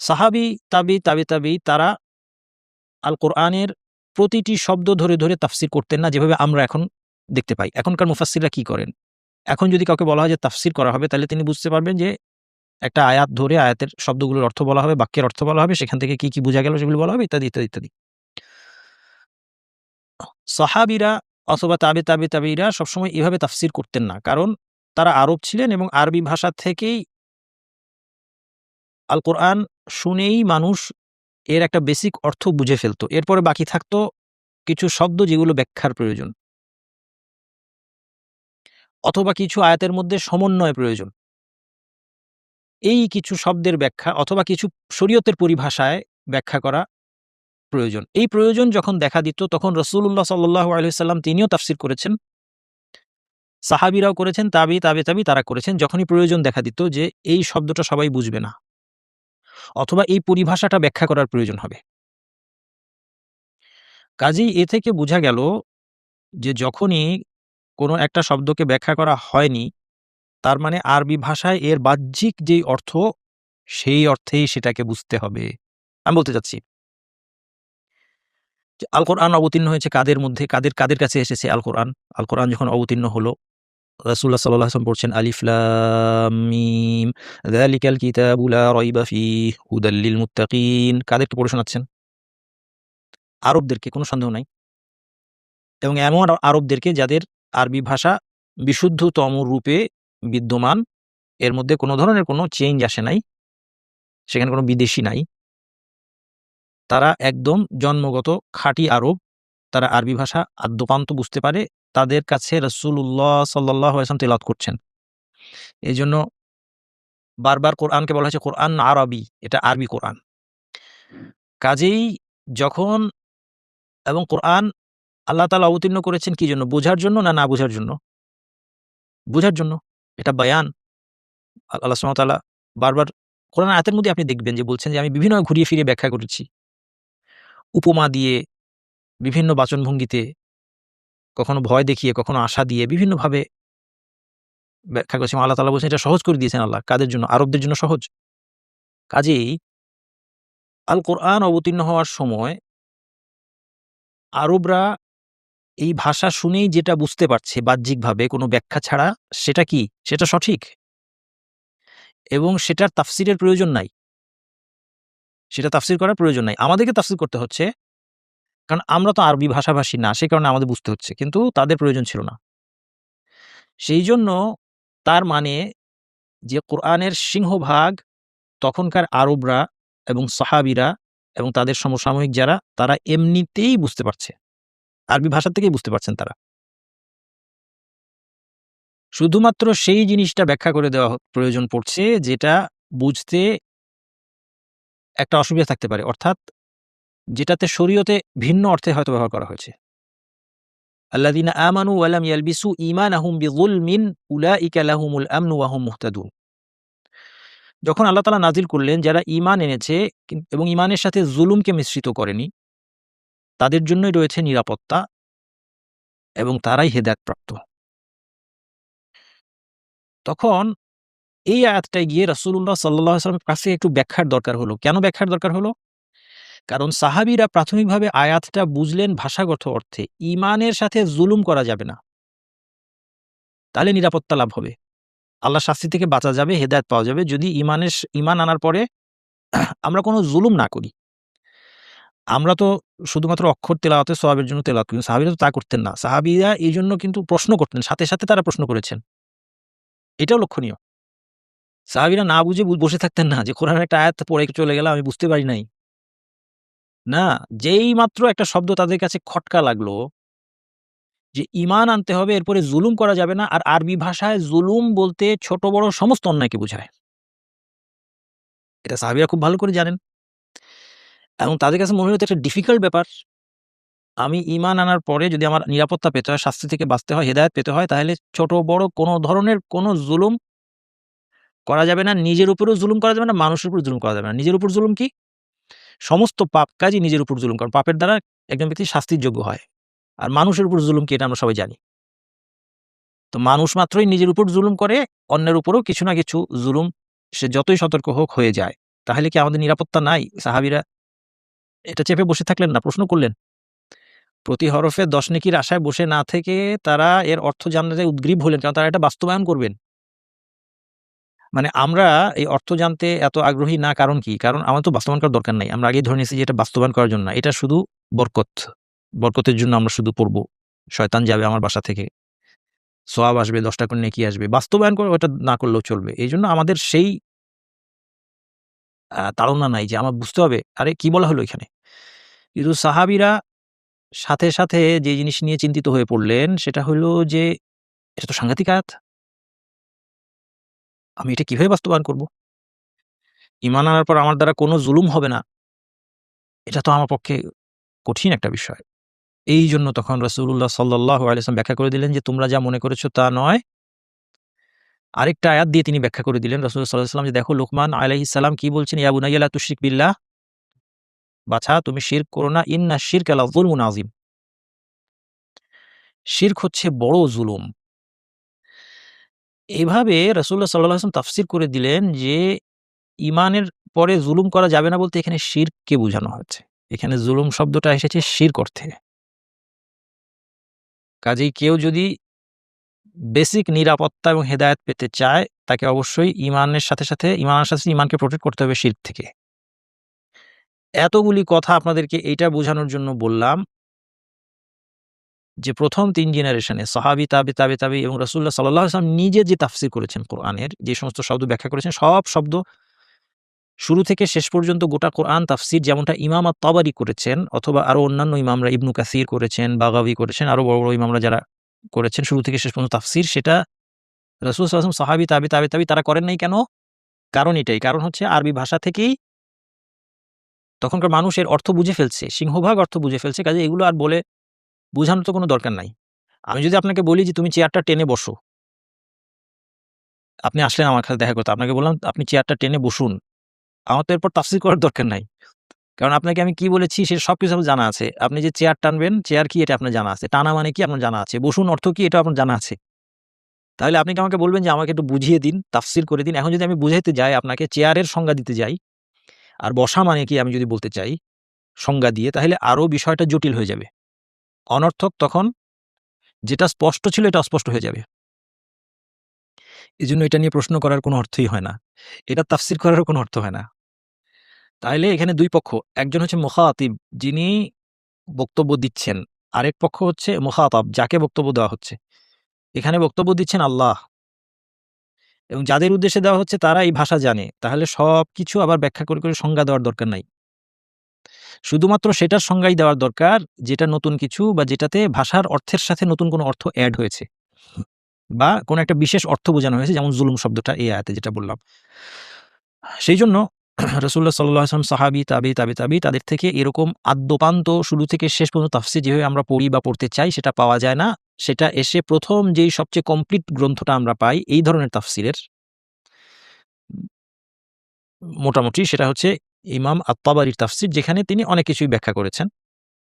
সাহাবী, তাবি তারা আল কোরআনের প্রতিটি শব্দ ধরে, ধরে তাফসির করতেন না যেভাবে আমরা এখন দেখতে পাই। এখনকার মুফাসসিররা কি করেন? এখন যদি কাউকে বলা হয় যে তাফসির করা হবে, তাহলে তিনি বুঝতে পারবেন যে একটা আয়াত ধরে আয়াতের শব্দগুলোর অর্থ বলা হবে, বাক্যের অর্থ বলা হবে, সেখান থেকে কি বোঝা গেল সেগুলো বলা হবে ইত্যাদি, ইত্যাদি, ইত্যাদি। সাহাবীরা অথবা তাবিরা সবসময় এভাবে তাফসির করতেন না। কারণ তারা আরব ছিলেন এবং আরবি ভাষা থেকেই আল কোরআন শুনেই মানুষ এর একটা বেসিক অর্থ বুঝে ফেলত। এরপরে বাকি থাকতো কিছু শব্দ যেগুলো ব্যাখ্যার প্রয়োজন। অথবা কিছু আয়াতের মধ্যে সমন্বয় প্রয়োজন। এই কিছু শব্দের ব্যাখ্যা অথবা কিছু শরীয়তের পরিভাষায় ব্যাখ্যা করা প্রয়োজন। এই প্রয়োজন যখন দেখা দিত তখন রাসূলুল্লাহ সাল্লাল্লাহু আলাইহি ওয়াসাল্লাম তিনিও তাফসির করেছেন। সাহাবীরাও করেছেন, তাবি তারা করেছেন। যখনই প্রয়োজন দেখা দিত যে এই শব্দটা সবাই বুঝবে না অথবা এই পরিভাষাটা ব্যাখ্যা করার প্রয়োজন হবে। কাজেই এ থেকে বোঝা গেল যে যখনই কোনো একটা শব্দকে ব্যাখ্যা করা হয়নি, তার মানে আরবি ভাষায় এর বাহ্যিক যেই অর্থ, সেই অর্থেই সেটাকে বুঝতে হবে। আমি বলতে চাচ্ছি যে আল কোরআন অবতীর্ণ হয়েছে কাদের মধ্যে, কাদের কাছে এসেছে আল কোরআন? আল কোরআন যখন অবতীর্ণ হলো, রাসূলুল্লাহ সাল্লাল্লাহু আলাইহি ওয়াসাল্লাম পড়ছেন আলিফ লাম মিম যালিকাল কিতাবু লা রাইবা ফীহি হুদাল লিল মুত্তাকিন। কাদেরকে পড়ে শোনাচ্ছেন? আরবদেরকে, কোনো সন্দেহ নাই। এবং এমন আরবদেরকে যাদের আরবি ভাষা বিশুদ্ধতম রূপে বিদ্যমান, এর মধ্যে কোনো ধরনের কোনো চেঞ্জ আসে নাই, সেখানে কোনো বিদেশী নাই। তারা একদম জন্মগত খাঁটি আরব, তারা আরবি ভাষা আদ্যোপান্ত বুঝতে পারে। তাদের কাছে রাসূলুল্লাহ সাল্লাল্লাহু আলাইহি ওয়াসাল্লাম তিলাওয়াত করছেন। এজন্য বারবার কোরআনকে বলা হয়েছে কোরআন আরবি, এটা আরবি কোরআন। কাজেই যখন এবং কোরআন আল্লাহ তাআলা অবতীর্ণ করেছেন কি জন্য? বোঝার জন্য না বোঝার জন্য? বোঝার জন্য। এটা বায়ান। আল্লাহ সুবহানাহু ওয়া তাআলা বারবার কোরআন আয়াতের মধ্যে আপনি দেখবেন যে বলছেন যে আমি বিভিন্ন ঘুরিয়ে ফিরিয়ে ব্যাখ্যা করেছি। উপমা দিয়ে, বিভিন্ন বাচনভঙ্গিতে, কখনো ভয় দেখিয়ে, কখনো আশা দিয়ে বিভিন্নভাবে ব্যাখ্যা করেছেন। আল্লাহ তাআলা বলছেন এটা সহজ করে দিয়েছেন আল্লাহ। কাদের জন্য? আরবদের জন্য সহজ। কাজেই আল কোরআন অবতীর্ণ হওয়ার সময় আরবরা এই ভাষা শুনেই যেটা বুঝতে পারছে বাহ্যিকভাবে কোনো ব্যাখ্যা ছাড়া, সেটা কি? সেটা সঠিক এবং সেটার তাফসিরের প্রয়োজন নাই। সেটা তাফসির করার প্রয়োজন নাই। আমাদেরকে তাফসির করতে হচ্ছে, কারণ আমরা তো আরবি ভাষাভাষী না, সে কারণে আমাদের বুঝতে হচ্ছে। কিন্তু তাদের প্রয়োজন ছিল না। সেইজন্য তার মানে যে কোরআনের সিংহভাগ তখনকার আরবরা এবং সাহাবীরা এবং তাদের সমসাময়িক যারা, তারা এমনিতেই বুঝতে পারছে। আরবি ভাষা থেকেই বুঝতে পারছেন তারা। শুধুমাত্র সেই জিনিসটা ব্যাখ্যা করে দেওয়া প্রয়োজন পড়ছে যেটা বুঝতে একটা অসুবিধা থাকতে পারে। অর্থাৎ যেটাতে শরীয়তে ভিন্ন অর্থে হয়তো ব্যবহার করা হয়েছে। আল্লাযীনা আমানু ওয়া লাম ইয়ালবিসু ঈমানাহুম বিযুলমিন উলাইকা লাহুমুল আমনু ওয়া হুম মুহতাদুন। যখন আল্লাহ তাআলা নাজিল করলেন যারা ঈমান এনেছে এবং ঈমানের সাথে জুলুমকে মিশ্রিত করেনি, তাদের জন্যই রয়েছে নিরাপত্তা এবং তারাই হেদায়েতপ্রাপ্ত। তখন এই আয়াতটায় গিয়ে রাসূলুল্লাহ সাল্লাল্লাহু আলাইহি ওয়াসাল্লামের কাছে একটু ব্যাখ্যার দরকার হলো। কেন ব্যাখ্যার দরকার হলো? কারণ সাহাবীরা প্রাথমিকভাবে আয়াতটা বুঝলেন ভাষাগত অর্থে। ঈমানের সাথে জুলুম করা যাবে না। তাহলে নিরাপত্তা লাভ হবে। আল্লাহর শাস্তি থেকে বাঁচা যাবে, হেদায়েত পাওয়া যাবে যদি ঈমান আনার পরে আমরা কোনো জুলুম না করি। আমরা তো শুধুমাত্র অক্ষর তেলাওয়াতের সওয়াবের জন্য তেলাওয়াত করি। সাহাবীরা তো তা করতেন না। সাহাবীরা এইজন্য কিন্তু প্রশ্ন করতেন। সাথে, সাথে তারা প্রশ্ন করেছেন। এটাও লক্ষণীয়। সাহাবীরা না বুঝে বসে থাকতেন না যে কোরআনের একটা আয়াত পড়ে চলে গেলাম, আমি বুঝতে পারি নাই। না, যেই মাত্র একটা শব্দ তাদের কাছে খটকা লাগলো যে ঈমান আনতে হবে, এরপরে জুলুম করা যাবে না। আর আরবি ভাষায় জুলুম বলতে ছোট বড় সমস্ত অন্যায়কে বোঝায়। এটা সাহাবীরা খুব ভালো করে জানেন। এবং তাদের কাছে মনে হতো একটা ডিফিকাল্ট ব্যাপার। আমি ঈমান আনার পরে যদি আমার নিরাপত্তা পেতে হয়, শাস্তি থেকে বাঁচতে হয়, হেদায়েত পেতে হয়, তাহলে ছোট বড় কোনো ধরনের কোনো জুলুম করা যাবে না। নিজের উপরেও জুলুম করা যাবে না, মানুষের উপর জুলুম করা যাবে না। নিজের উপর জুলুম কি? সমস্ত পাপ কাজই নিজের উপর জুলুম করা। পাপের দ্বারা একজন ব্যক্তি শাস্তির যোগ্য হয়। আর মানুষের উপর জুলুম কি? এটা আমরা সবাই জানি। তো মানুষ মাত্রই নিজের উপর জুলুম করে, অন্যের উপরেও কিছু না কিছু জুলুম সে যতই সতর্ক হোক হয়ে যায়। তাহলে কি আমাদের নিরাপত্তা নাই? সাহাবীরা এটা চেপে বসে থাকলেন না, প্রশ্ন করলেন। প্রতি হরফে ১০ নেকির আশায় বসে না থেকে তারা এর অর্থ জানতে উদগ্রীব হলেন, কারণ তারা এটা বাস্তবায়ন করবেন। মানে আমরা এই অর্থ জানতে এত আগ্রহী না, কারণ কি? কারণ আমার তো বাস্তবায়ন করার দরকার নাই। আমরা আগেই ধরে নিয়েছি যে এটা বাস্তবায়ন করার জন্য না। এটা শুধু বরকত। বরকতের জন্য আমরা শুধু পড়ব। শয়তান যাবে আমার বাসা থেকে। সওয়াব আসবে, ১০ টা করে নেকি আসবে। বাস্তবায়ন করে ওটা না করলেও চলবে। এইজন্য আমাদের সেই তাড়না নাই যে আমার বুঝতে হবে, আরে কি বলা হলো এখানে? কিন্তু সাহাবীরা সাথে, সাথে যে জিনিস নিয়ে চিন্তিত হয়ে পড়লেন সেটা হলো যে, এটা তো সাংঘাতিক আয়াত। আমি এটা কিভাবে বাস্তবায়ন করব? ঈমান আনার পর আমার দ্বারা কোনো জুলুম হবে না। এটা তো আমার পক্ষে কঠিন একটা বিষয়। এইজন্য তখন রাসূলুল্লাহ সাল্লাল্লাহু আলাইহি ওয়াসাল্লাম ব্যাখ্যা করে দিলেন যে, তোমরা যা মনে করেছ তা নয়। আরেকটা আয়াত দিয়ে তিনি ব্যাখ্যা করে দিলেন। রাসূল সাল্লাল্লাহু আলাইহি ওয়াসাল্লাম যে দেখো লোকমান আলাইহিস সালাম কি বলছেন? ইয়া বুনাইয়া লা তুশরিক বিল্লাহ। বাছা তুমি শিরক করো না। ইন্না শিরকা লা যুলমুন আযীম। শিরক হচ্ছে বড় জুলুম। এভাবে রাসূলুল্লাহ সাল্লাল্লাহু আলাইহি ওয়াসাল্লাম তাফসীর করে দিলেন যে ঈমানের পরে জুলুম করা যাবে না বলতে এখানে শিরককে বোঝানো হয়েছে। এখানে জুলুম শব্দটা এসেছে শিরক অর্থে। কাজেই কেউ যদি বেসিক নিরাপত্তা এবং হেদায়েত পেতে চায়, তাকে অবশ্যই ঈমানের সাথে, সাথে ঈমানের সাথে ঈমানকে প্রটেক্ট করতে হবে শিরক থেকে। এতগুলি কথা আপনাদেরকে এইটা বোঝানোর জন্য বললাম যে ১ম ৩ জেনারেশনে সাহাবী, তাবে এবং রাসূলুল্লাহ সাল্লাল্লাহু আলাইহি ওয়াসাল্লাম নিজে যে তাফসীর করেছেন কোরআনের, যে সমস্ত শব্দ ব্যাখ্যা করেছেন, সব শব্দ শুরু থেকে শেষ পর্যন্ত গোটা কোরআন তাফসীর যেমনটা ইমাম আত-তাবারি করেছেন অথবা আরো অন্যান্য ইমামরা ইবনু কাসির করেছেন, বাগাবী করেছেন, আরো বড়, বড় ইমামরা যারা করেছেন শুরু থেকে শেষ পর্যন্ত তাফসীর, সেটা রাসূল সাল্লাল্লাহু আলাইহি ওয়াসাল্লাম, সাহাবী, তাবে তারা করেন নাই কেন? কারণ এটাই। কারণ হচ্ছে আরবি ভাষা থেকেই তখনকার মানুষ এর অর্থ বুঝে ফেলছে। সিংহভাগ অর্থ বুঝে ফেলছে। কাজেই এগুলো আর বলে বুঝানোর তো কোনো দরকার নাই। আমি যদি আপনাকে বলি যে তুমি চেয়ারটা টেনে বসো। আপনি আসলেন আমার সাথে দেখা করতে। আপনাকে বললাম আপনি চেয়ারটা টেনে বসুন। আমার তো এরপর তাফসীর করার দরকার নাই। কারণ আপনাকে আমি কি বলেছি সে সবকিছু আমার জানা আছে। আপনি যে চেয়ার টানবেন, চেয়ার কি এটা আপনার জানা আছে। টানা মানে কি আপনার জানা আছে। বসুন অর্থ কি এটাও আপনার জানা আছে। তাহলে আপনি কি আমাকে বলবেন যে আমাকে একটু বুঝিয়ে দিন, তাফসীর করে দিন। এখন যদি আমি বুঝাইতে যাই আপনাকে, চেয়ারের সংজ্ঞা দিতে যাই, আর বসা মানে কি আমি যদি বলতে চাই সংজ্ঞা দিয়ে, তাহলে আরো বিষয়টা জটিল হয়ে যাবে। অনর্থক তখন যেটা স্পষ্ট ছিল এটা অস্পষ্ট হয়ে যাবে। এজন্য এটা নিয়ে প্রশ্ন করার কোনো অর্থই হয় না। এটা তাফসীর করারও কোনো অর্থ হয় না। তাইলে এখানে ২ পক্ষ। একজন হচ্ছে মুখাতিব, যিনি বক্তব্য দিচ্ছেন। আরেক পক্ষ হচ্ছে মুখাতাব, যাকে বক্তব্য দেওয়া হচ্ছে। এখানে বক্তব্য দিচ্ছেন আল্লাহ এবং যাদের উদ্দেশ্যে দেওয়া হচ্ছে তারা এই ভাষা জানে। তাহলে সবকিছু আবার ব্যাখ্যা করে, করে সংজ্ঞা দেওয়ার দরকার নাই। শুধুমাত্র সেটার সংজ্ঞাই দেওয়ার দরকার যেটা নতুন কিছু বা যেটাতে ভাষার অর্থের সাথে নতুন কোনো অর্থ এড হয়েছে বা কোনো একটা বিশেষ অর্থ বোঝানো হয়েছে, যেমন জুলুম শব্দটা এই আয়াতে যেটা বললাম। সেইজন্য রাসূলুল্লাহ সাল্লাল্লাহু আলাইহি ওয়াসাল্লাম, সাহাবী, তাবেঈ তাদের থেকে এরকম আদ্যোপান্ত শুরু থেকে শেষ পর্যন্ত তাফসীর যেভাবে আমরা পড়ি বা পড়তে চাই সেটা পাওয়া যায় না। সেটা এসে ১ম যেই সবচেয়ে কমপ্লিট গ্রন্থটা আমরা পাই এই ধরনের তাফসীরের মোটামুটি সেটা হচ্ছে ইমাম আত-তাবারির তাফসীর, যেখানে তিনি অনেক কিছুই ব্যাখ্যা করেছেন।